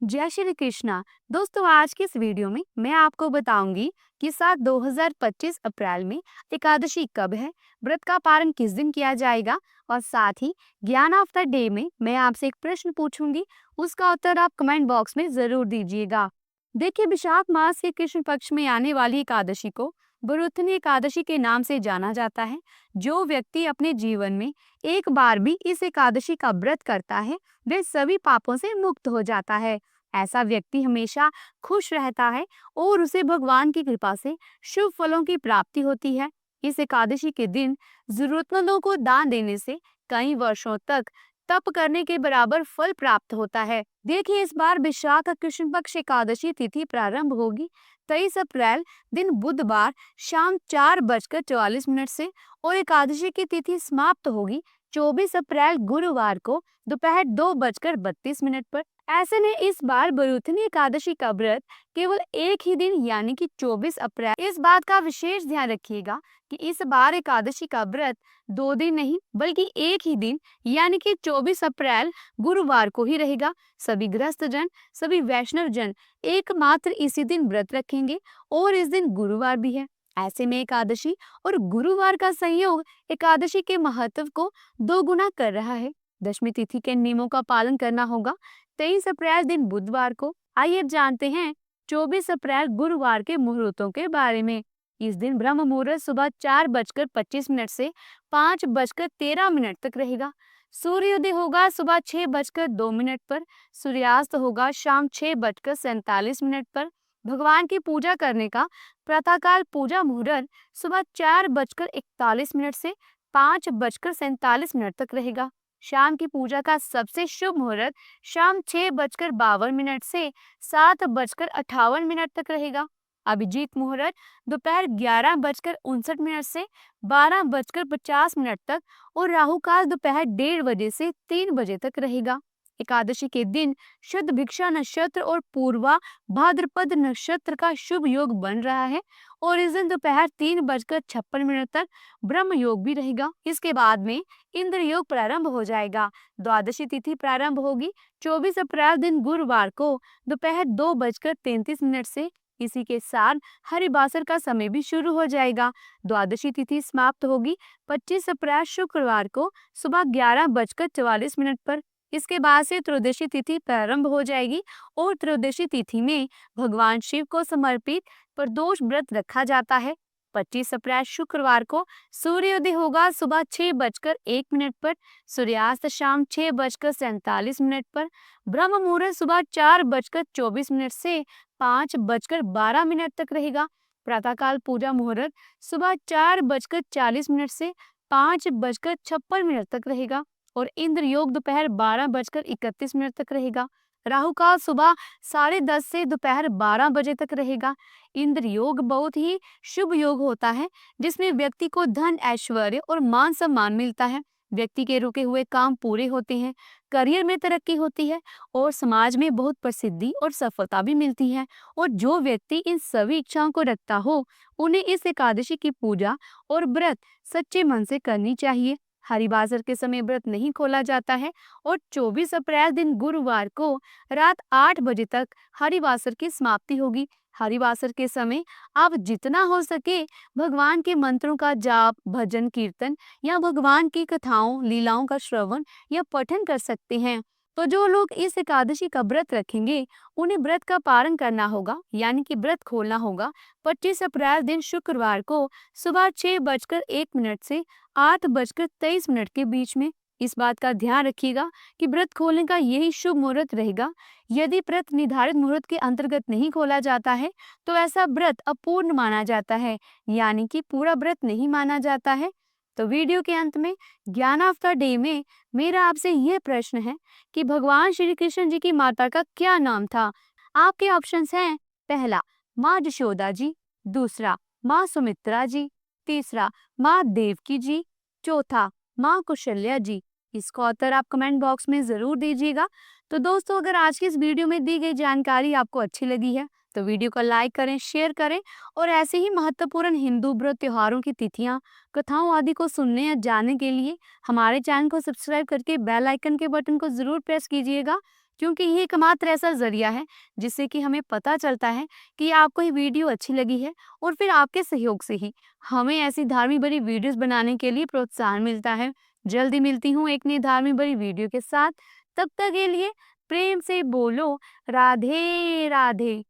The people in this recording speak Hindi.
जय श्री कृष्णा। दोस्तों, आज की इस वीडियो में मैं आपको बताऊंगी कि साल 2025 अप्रैल में एकादशी कब है, व्रत का पारण किस दिन किया जाएगा और साथ ही ज्ञान ऑफ द डे में मैं आपसे एक प्रश्न पूछूंगी, उसका उत्तर आप कमेंट बॉक्स में जरूर दीजिएगा। देखिए, विशाख मास के कृष्ण पक्ष में आने वाली एकादशी को बरुथनी एकादशी के नाम से जाना जाता है। जो व्यक्ति अपने जीवन में एक बार भी इस एकादशी का व्रत करता है, वे सभी पापों से मुक्त हो जाता है। ऐसा व्यक्ति हमेशा खुश रहता है और उसे भगवान की कृपा से शुभ फलों की प्राप्ति होती है। इस एकादशी के दिन जरूरतमंदों को दान देने से कई वर्षों तक तप करने के बराबर फल प्राप्त होता है। देखिए, इस बार विशाख कृष्ण पक्ष एकादशी तिथि प्रारंभ होगी 23 अप्रैल दिन बुधवार शाम 4:44 से और एकादशी की तिथि समाप्त होगी 24 अप्रैल गुरुवार को दोपहर 2:32 पर। ऐसे में इस बार बरुथनी एकादशी का व्रत केवल एक ही दिन यानी कि 24 अप्रैल। इस बात का विशेष ध्यान रखिएगा कि इस बार एकादशी का व्रत 2 दिन नहीं बल्कि एक ही दिन यानी कि 24 अप्रैल गुरुवार को ही रहेगा। सभी गृहस्थ जन, सभी वैष्णव जन एकमात्र इसी दिन व्रत रखेंगे और इस दिन गुरुवार भी है। ऐसे में एकादशी और गुरुवार का संयोग एकादशी के महत्व को दोगुना कर रहा है। दशमी तिथि के नियमों का पालन करना होगा 23 अप्रैल दिन बुधवार को। आइए जानते हैं 24 अप्रैल गुरुवार के मुहूर्तों के बारे में। इस दिन ब्रह्म मुहूर्त सुबह 4:25 से 5:13 तक रहेगा। सूर्योदय होगा सुबह 6:02 पर। सूर्यास्त होगा शाम 6:47 पर। भगवान की पूजा करने का प्रातःकाल पूजा मुहूर्त सुबह 4:41 से 5:47 तक रहेगा। शाम की पूजा का सबसे शुभ मुहूर्त शाम 6:52 से 7:58 तक रहेगा। अभिजीत मुहूर्त दोपहर 11:59 से 12:50 तक और राहु काल दोपहर 1:30 से 3 बजे तक रहेगा। एकादशी के दिन शुद्ध भिक्षा नक्षत्र और पूर्वा भाद्रपद नक्षत्र का शुभ योग बन रहा है और इस दिन दोपहर 3:56 तक ब्रह्म योग भी रहेगा। इसके बाद में इंद्र योग प्रारंभ हो जाएगा। द्वादशी तिथि प्रारंभ होगी 24 अप्रैल दिन गुरुवार को दोपहर 2:33 से। इसी के साथ हरिवासर का समय भी शुरू हो जाएगा। द्वादशी तिथि समाप्त होगी 25 अप्रैल शुक्रवार को सुबह 11:44 पर। इसके बाद से त्रयोदशी तिथि प्रारंभ हो जाएगी और त्रयोदशी तिथि में भगवान शिव को समर्पित प्रदोष व्रत रखा जाता है। 25 अप्रैल शुक्रवार को सूर्योदय होगा सुबह 6:01 पर। सूर्यास्त शाम 6:47 पर। ब्रह्म मुहूर्त सुबह 4:24 से 5:12 तक रहेगा। प्रातःकाल पूजा मुहूर्त सुबह 4:40 से 5:56 तक रहेगा और इंद्र योग दोपहर 12:31 तक रहेगा। राहु काल सुबह 10:30 से दोपहर 12 बजे तक रहेगा। इंद्र योग बहुत ही शुभ योग होता है जिसमें व्यक्ति को धन, ऐश्वर्य और मान सम्मान मिलता है। व्यक्ति के रुके हुए काम पूरे होते हैं, करियर में तरक्की होती है और समाज में बहुत प्रसिद्धि और सफलता भी मिलती है। और जो व्यक्ति इन सभी इच्छाओं को रखता हो उन्हें इस एकादशी की पूजा और व्रत सच्चे मन से करनी चाहिए। हरिवासर के समय व्रत नहीं खोला जाता है और 24 अप्रैल दिन गुरुवार को रात 8 बजे तक हरिवासर की समाप्ति होगी। हरिवासर के समय आप जितना हो सके भगवान के मंत्रों का जाप, भजन, कीर्तन या भगवान की कथाओं, लीलाओं का श्रवण या पठन कर सकते हैं। तो जो लोग इस एकादशी का व्रत रखेंगे उन्हें व्रत का पारण करना होगा यानी कि व्रत खोलना होगा 25 अप्रैल दिन शुक्रवार को सुबह 6:01 से 8:23 के बीच में। इस बात का ध्यान रखिएगा कि व्रत खोलने का यही शुभ मुहूर्त रहेगा। यदि व्रत निर्धारित मुहूर्त के अंतर्गत नहीं खोला जाता है तो ऐसा व्रत अपूर्ण माना जाता है यानी कि पूरा व्रत नहीं माना जाता है। तो वीडियो के अंत में ज्ञान ऑफ द डे में मेरा आपसे यह प्रश्न है कि भगवान श्री कृष्ण जी की माता का क्या नाम था। आपके ऑप्शंस हैं, पहला माँ यशोदा जी, दूसरा माँ सुमित्रा जी, तीसरा माँ देवकी जी, चौथा माँ कौशल्या जी। इसका उत्तर आप कमेंट बॉक्स में जरूर दीजिएगा। तो दोस्तों, अगर आज की इस वीडियो में दी गई जानकारी आपको अच्छी लगी है तो वीडियो को लाइक करें, शेयर करें और ऐसे ही महत्वपूर्ण हिंदू व्रत त्योहारों की तिथियां, कथाओं आदि को सुनने या जानने के लिए हमारे चैनल को सब्सक्राइब करके बेल आइकन के बटन को जरूर प्रेस कीजिएगा। क्योंकि ये एकमात्र ऐसा ज़रिया है जिससे कि हमें पता चलता है कि आपको ये वीडियो अच्छी लगी है और फिर आपके सहयोग से ही हमें ऐसी धार्मिक भरी वीडियोस बनाने के लिए प्रोत्साहन मिलता है। जल्दी मिलती हूँ एक नई धार्मिक भरी वीडियो के साथ। तब तक के लिए प्रेम से बोलो राधे राधे।